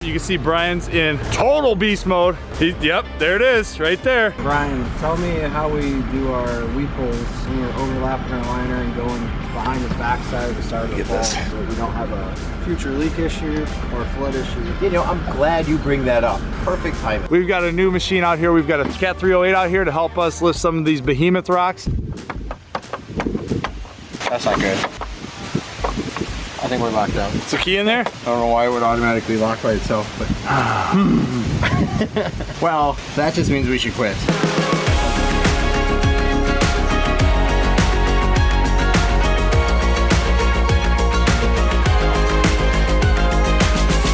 You can see Brian's in total beast mode. Yep, there it is, right there. Brian, tell me how we do our weep holes when we're overlapping our liner and going behind the backside of the start of the fall, so we don't have a future leak issue or flood issue. You know, I'm glad you bring that up. Perfect timing. We've got a new machine out here. We've got a Cat 308 out here to help us lift some of these behemoth rocks. That's not good. I think we're locked out. Is the key in there? I don't know why it would automatically lock by itself, but... Well, that just means we should quit.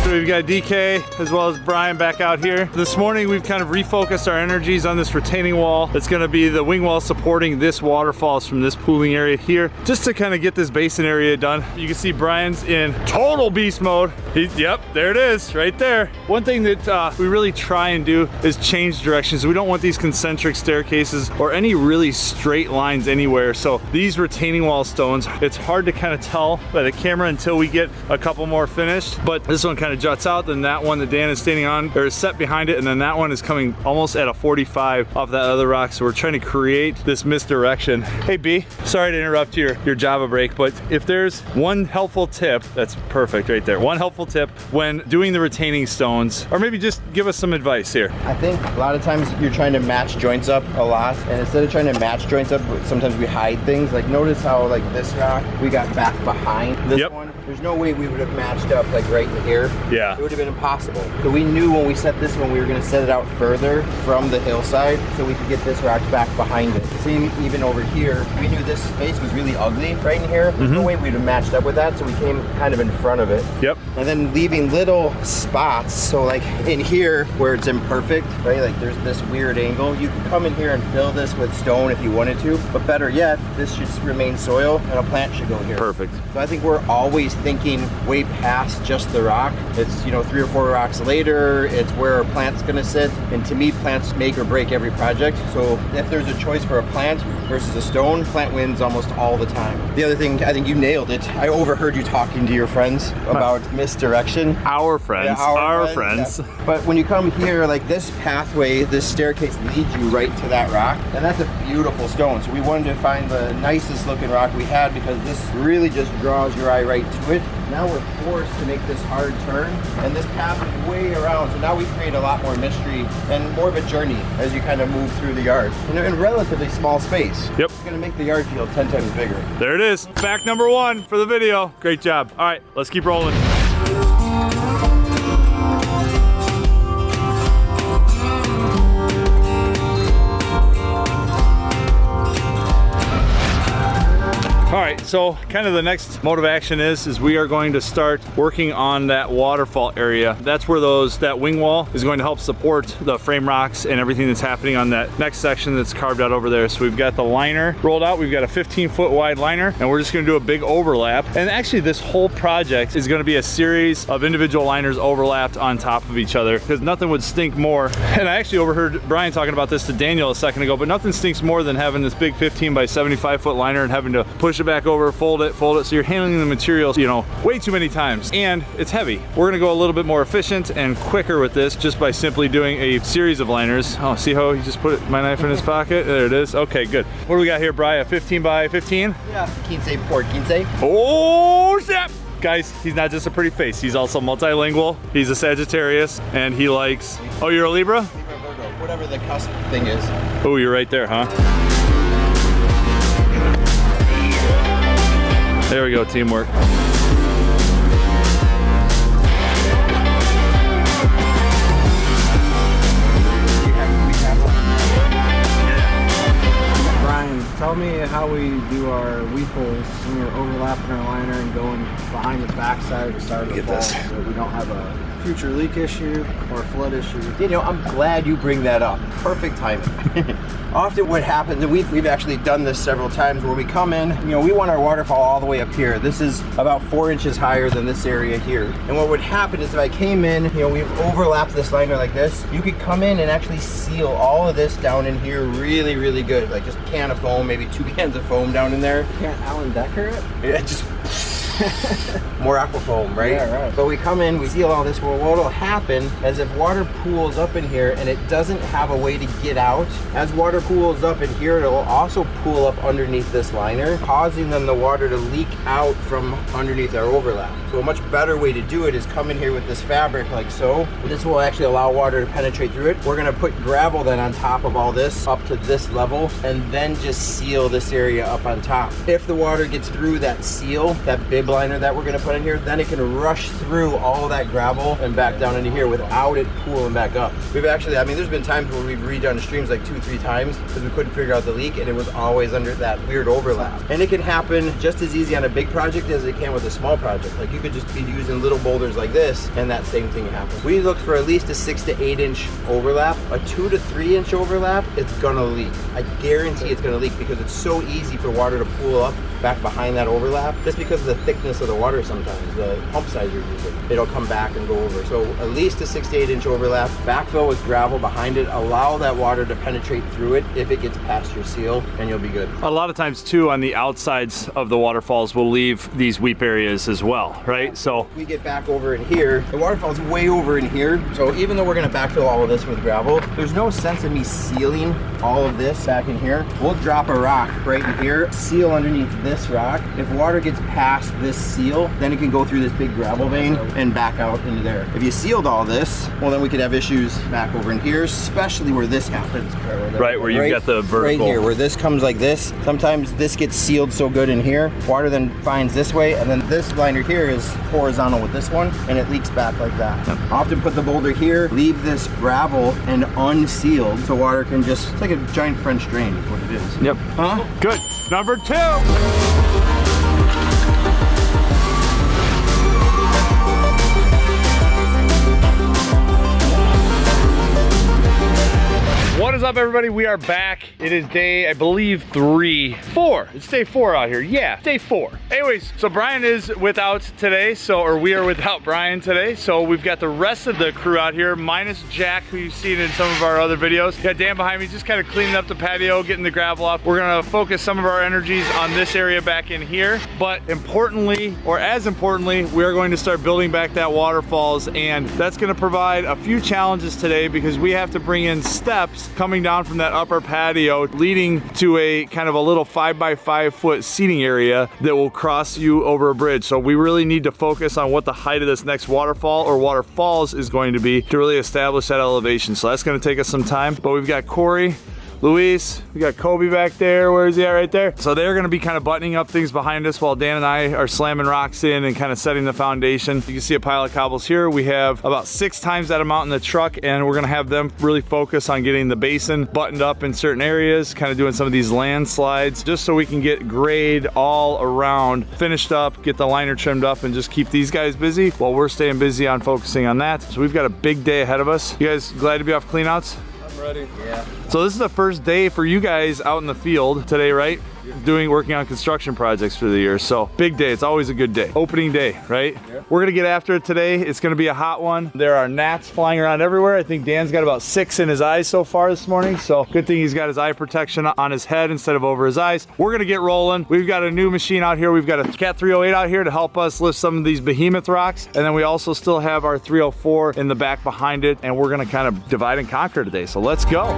We've got DK as well as Brian back out here. This morning we've kind of refocused our energies on this retaining wall. It's going to be the wing wall supporting this waterfalls from this pooling area here, just to kind of get this basin area done. You can see Brian's in total beast mode. Yep, there it is, right there. One thing that we really try and do is change directions. We don't want these concentric staircases or any really straight lines anywhere. So these retaining wall stones, it's hard to kind of tell by the camera until we get a couple more finished, but this one kind of juts out, then that one that Dan is standing on, or is set behind it, and then that one is coming almost at a 45 off that other rock. So we're trying to create this misdirection. Hey B, sorry to interrupt your Java break, but if there's one helpful tip, that's perfect right there. One helpful tip when doing the retaining stones, or maybe just give us some advice here. I think a lot of times you're trying to match joints up a lot, and instead of trying to match joints up, sometimes we hide things. Like notice how like this rock, we got back behind this one. There's no way we would have matched up like right in here. Yeah. It would have been impossible. So we knew when we set this one, we were going to set it out further from the hillside so we could get this rock back behind it. Same even over here. We knew this space was really ugly right in here. There's no way we'd have matched up with that, so we came kind of in front of it. Yep. And then leaving little spots, so like in here where it's imperfect, right? Like there's this weird angle. You can come in here and fill this with stone if you wanted to, but better yet, this should remain soil and a plant should go here. Perfect. So I think we're always thinking way past just the rock. It's, you know, 3 or 4 rocks later, it's where our plant's gonna sit. And to me, plants make or break every project. So if there's a choice for a plant versus a stone, plant wins almost all the time. The other thing, I think you nailed it. I overheard you talking to your friends about misdirection. Our friends, Yeah, our friends. Yeah. But when you come here, like this pathway, this staircase leads you right to that rock. And that's a beautiful stone. So we wanted to find the nicest looking rock we had because this really just draws your eye right to it. Now we're forced to make this hard turn, and this path is way around, so now we create a lot more mystery and more of a journey as you kind of move through the yard in a relatively small space. Yep. It's gonna make the yard feel 10 times bigger. There it is. Fact number 1 for the video. Great job. All right, let's keep rolling. All right, so kind of the next mode of action is we are going to start working on that waterfall area. That's where that wing wall is going to help support the frame rocks and everything that's happening on that next section that's carved out over there. So we've got the liner rolled out. We've got a 15-foot wide liner, and we're just gonna do a big overlap. And actually this whole project is gonna be a series of individual liners overlapped on top of each other, because nothing would stink more. And I actually overheard Brian talking about this to Daniel a second ago, but nothing stinks more than having this big 15 by 75 foot liner and having to push it back over, fold it. So you're handling the materials, you know, way too many times, and it's heavy. We're gonna go a little bit more efficient and quicker with this just by simply doing a series of liners. Oh, see how he just put my knife in his pocket? There it is. Okay, good. What do we got here, Brian? A 15 by 15? Yeah, 15 por 15. Oh, snap! Guys, he's not just a pretty face. He's also multilingual. He's a Sagittarius, and he likes... Oh, you're a Libra? Libra, Virgo, whatever the cusp thing is. Oh, you're right there, huh? There we go, teamwork. Brian, tell me how we do our weep holes when we're overlapping our liner and going behind the backside of the start of the fall, so we don't have a future leak issue or flood issue. You know, I'm glad you bring that up. Perfect timing. Often what happens, and we've actually done this several times, where we come in, you know, we want our waterfall all the way up here. This is about 4 inches higher than this area here. And what would happen is if I came in, you know, we've overlapped this liner like this, you could come in and actually seal all of this down in here really, really good. Like just a can of foam, maybe 2 cans of foam down in there. Can't Alan Decker it? Yeah, just More aquafoam, right? Yeah, right. But we come in, we seal all this. Well, what will happen is if water pools up in here and it doesn't have a way to get out, as water pools up in here, it'll also pool up underneath this liner, causing then the water to leak out from underneath our overlap. So a much better way to do it is come in here with this fabric like so. This will actually allow water to penetrate through it. We're gonna put gravel then on top of all this up to this level and then just seal this area up on top. If the water gets through that seal, that bib liner that we're gonna put in here, then it can rush through all that gravel and back down into here without it pooling back up. We've actually, I mean, there's been times where we've redone streams like 2-3 times because we couldn't figure out the leak and it was always under that weird overlap. And it can happen just as easy on a big project as it can with a small project. Like you could just be using little boulders like this and that same thing happens. We look for at least a 6 to 8 inch overlap. A 2 to 3 inch overlap, it's gonna leak. I guarantee it's gonna leak because it's so easy for water to pool up back behind that overlap. Just because of the thickness of the water sometimes, the pump size you're using, it'll come back and go over. So at least a 6 to 8 inch overlap, backfill with gravel behind it, allow that water to penetrate through it if it gets past your seal, and you'll be good. A lot of times too, on the outsides of the waterfalls, we'll leave these weep areas as well, right? So we get back over in here, the waterfall's way over in here. So even though we're gonna backfill all of this with gravel, there's no sense in me sealing all of this back in here. We'll drop a rock right in here, seal underneath this rock. If water gets past this seal, then it can go through this big gravel vein and back out into there. If you sealed all this, well then we could have issues back over in here, especially where this happens. Right, where you've got the vertical. Right here, where this comes like this. Sometimes this gets sealed so good in here, water then finds this way, and then this liner here is horizontal with this one, and it leaks back like that. Yep. Often put the boulder here, leave this gravel and unsealed, so water can just, it's like a giant French drain is what it is. Yep. Huh? Good. Number 2. What is up, everybody? We are back. It is day, I believe, 4. It's day 4 out here. Yeah, day 4. Anyways, so Brian is without today, or we are without Brian today. So we've got the rest of the crew out here, minus Jack, who you've seen in some of our other videos. Got Dan behind me, just kind of cleaning up the patio, getting the gravel off. We're gonna focus some of our energies on this area back in here. But importantly, or as importantly, we are going to start building back that waterfalls, and that's gonna provide a few challenges today because we have to bring in steps coming down from that upper patio, leading to a kind of a little 5x5 foot seating area that will cross you over a bridge. So we really need to focus on what the height of this next waterfall or waterfalls is going to be to really establish that elevation. So that's going to take us some time, but we've got Corey, Luis, we got Kobe back there. Where is he at? Right there. So they're going to be kind of buttoning up things behind us while Dan and I are slamming rocks in and kind of setting the foundation. You can see a pile of cobbles here. We have about 6 times that amount in the truck, and we're going to have them really focus on getting the basin buttoned up in certain areas, kind of doing some of these landslides, just so we can get grade all around finished up, get the liner trimmed up, and just keep these guys busy while we're staying busy on focusing on that. So we've got a big day ahead of us. You guys glad to be off cleanouts? Ready? Yeah. So this is the first day for you guys out in the field today, right? Working on construction projects for the year. So big day. It's always a good day. Opening day, right? Yeah. We're gonna get after it today. It's gonna be a hot one. There are gnats flying around everywhere. I think Dan's got about 6 in his eyes so far this morning. So good thing he's got his eye protection on his head instead of over his eyes. We're gonna get rolling. We've got a new machine out here. We've got a Cat 308 out here to help us lift some of these behemoth rocks. And then we also still have our 304 in the back behind it. And we're gonna kind of divide and conquer today. So let's go.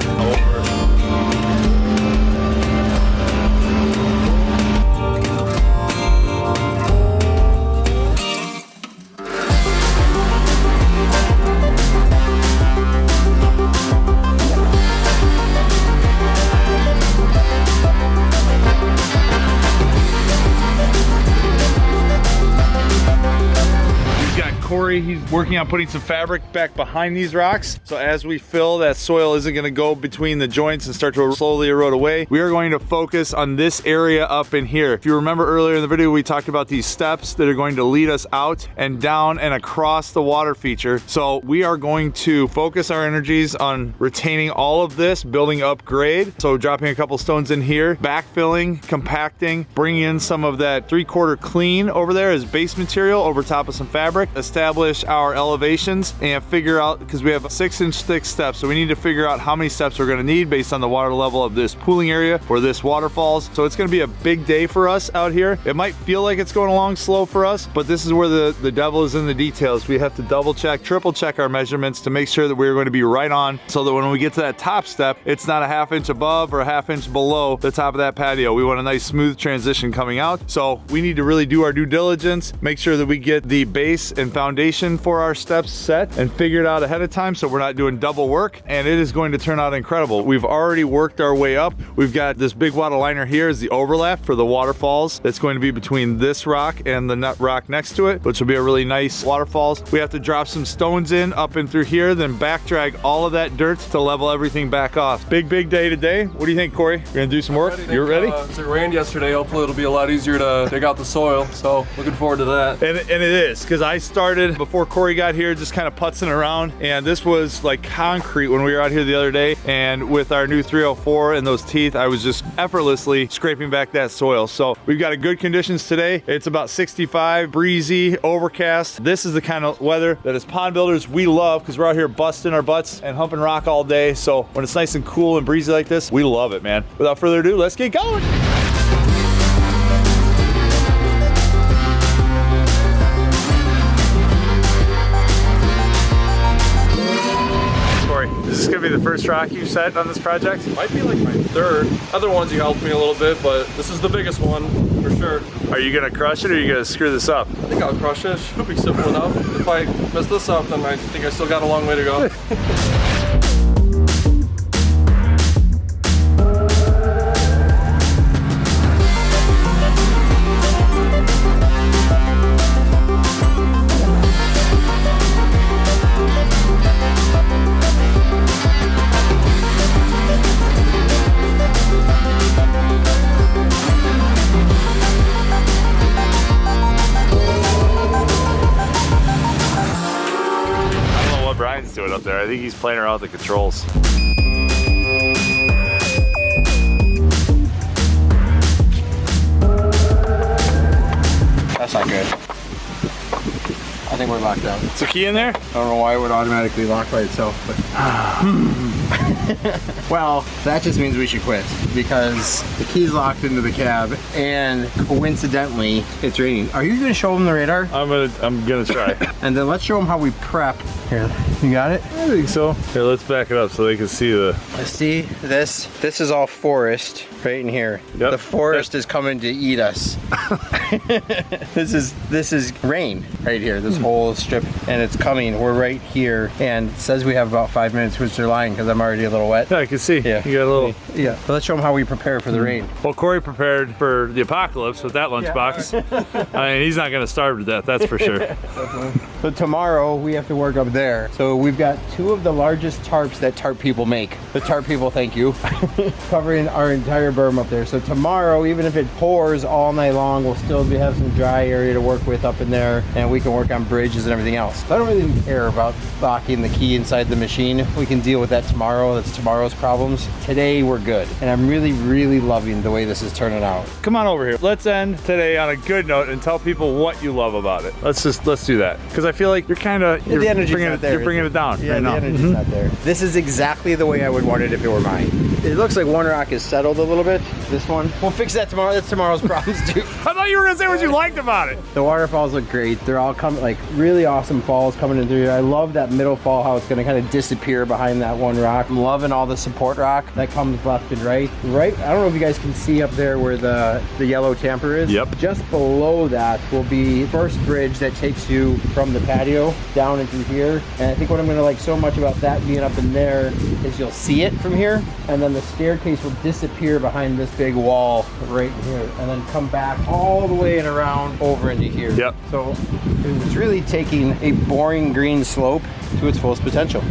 Corey, he's working on putting some fabric back behind these rocks. So as we fill, that soil isn't gonna go between the joints and start to slowly erode away. We are going to focus on this area up in here. If you remember earlier in the video, we talked about these steps that are going to lead us out and down and across the water feature. So we are going to focus our energies on retaining all of this, building up grade. So dropping a couple stones in here, backfilling, compacting, bringing in some of that 3/4 clean over there as base material over top of some fabric. Establish our elevations and figure out, because we have 6-inch thick steps, so we need to figure out how many steps we're going to need based on the water level of this pooling area for this waterfalls. So it's going to be a big day for us out here. It might feel like it's going along slow for us, but this is where the devil is in the details. We have to double check, triple check our measurements to make sure that we're going to be right on, so that when we get to that top step, it's not a 1/2 inch above or a 1/2 inch below the top of that patio. We want a nice smooth transition coming out. So we need to really do our due diligence, make sure that we get the base and foundation for our steps set and figured out ahead of time, so we're not doing double work, and it is going to turn out incredible. We've already worked our way up. We've got this big water liner here is the overlap for the waterfalls. That's going to be between this rock and the nut rock next to it, which will be a really nice waterfalls. We have to drop some stones in up and through here, then back drag all of that dirt to level everything back off. Big day today. What do you think, Corey? You're gonna do some work? You're ready? It rained yesterday. Hopefully it'll be a lot easier to dig out the soil. So looking forward to that. And it is, because I started before Corey got here just kind of putzing around, and this was like concrete when we were out here the other day, and with our new 304 and those teeth, I was just effortlessly scraping back that soil. So we've got a good conditions today. It's about 65, breezy, overcast. This is the kind of weather that as pond builders we love, because we're out here busting our butts and humping rock all day. So when it's nice and cool and breezy like this, we love it, man. Without further ado, let's get going. Is this gonna be the first rock you've set on this project? Might be like my third. Other ones you helped me a little bit, but this is the biggest one for sure. Are you gonna crush it, or are you gonna screw this up? I think I'll crush it. Should be simple enough. If I mess this up, then I think I still got a long way to go. Brian's doing up there. I think he's playing around with the controls. That's not good. I think we're locked out. Is the key in there? I don't know why it would automatically lock by itself, but well, that just means we should quit, because the key's locked into the cab, and coincidentally, it's raining. Are you gonna show them the radar? I'm gonna try. And then let's show them how we prep. Here, you got it? I think so. Here, let's back it up so they can see the... See, this is all forest right in here. Yep. The forest is coming to eat us. This is rain right here, this whole strip, and it's coming. We're right here, and it says we have about 5 minutes, which they're lying, because I'm already a little wet. Yeah, I can see. Yeah. You got a little... Yeah. But let's show them how we prepare for the rain. Well, Corey prepared for the apocalypse with that lunchbox. Yeah. I mean, he's not gonna starve to death, that's for sure. So tomorrow we have to work up there. So we've got 2 of the largest tarps that tarp people make. The tarp people, thank you. Covering our entire berm up there. So tomorrow, even if it pours all night long, we'll still have some dry area to work with up in there, and we can work on bridges and everything else. So I don't really care about locking the key inside the machine. We can deal with that tomorrow. That's tomorrow's problems. Today we're good. And I'm really loving the way this is turning out. Come on over here. Let's end today on a good note and tell people what you love about it. Let's do that. Because I feel like you're kind of the energy's not there. You're bringing it down Yeah, right now. the energy's not there. This is exactly the way I would want it if it were mine. It looks like one rock is settled a little bit. This one, we'll fix that tomorrow. That's tomorrow's problems too. I thought you were gonna say what you liked about it. The waterfalls look great. They're all coming, like really awesome falls coming in through here. I love that middle fall, how it's gonna kind of disappear behind that one rock. I'm loving all the support rock that comes left and right. I don't know if you guys can see up there where the yellow tamper is. Yep. Just below that will be first bridge that takes you from the patio down into here. And I think what I'm gonna like so much about that being up in there is you'll see it from here, and then the staircase will disappear behind this big wall right here, and then come back all the way and around over into here. Yep. So it's really taking a boring green slope to its fullest potential.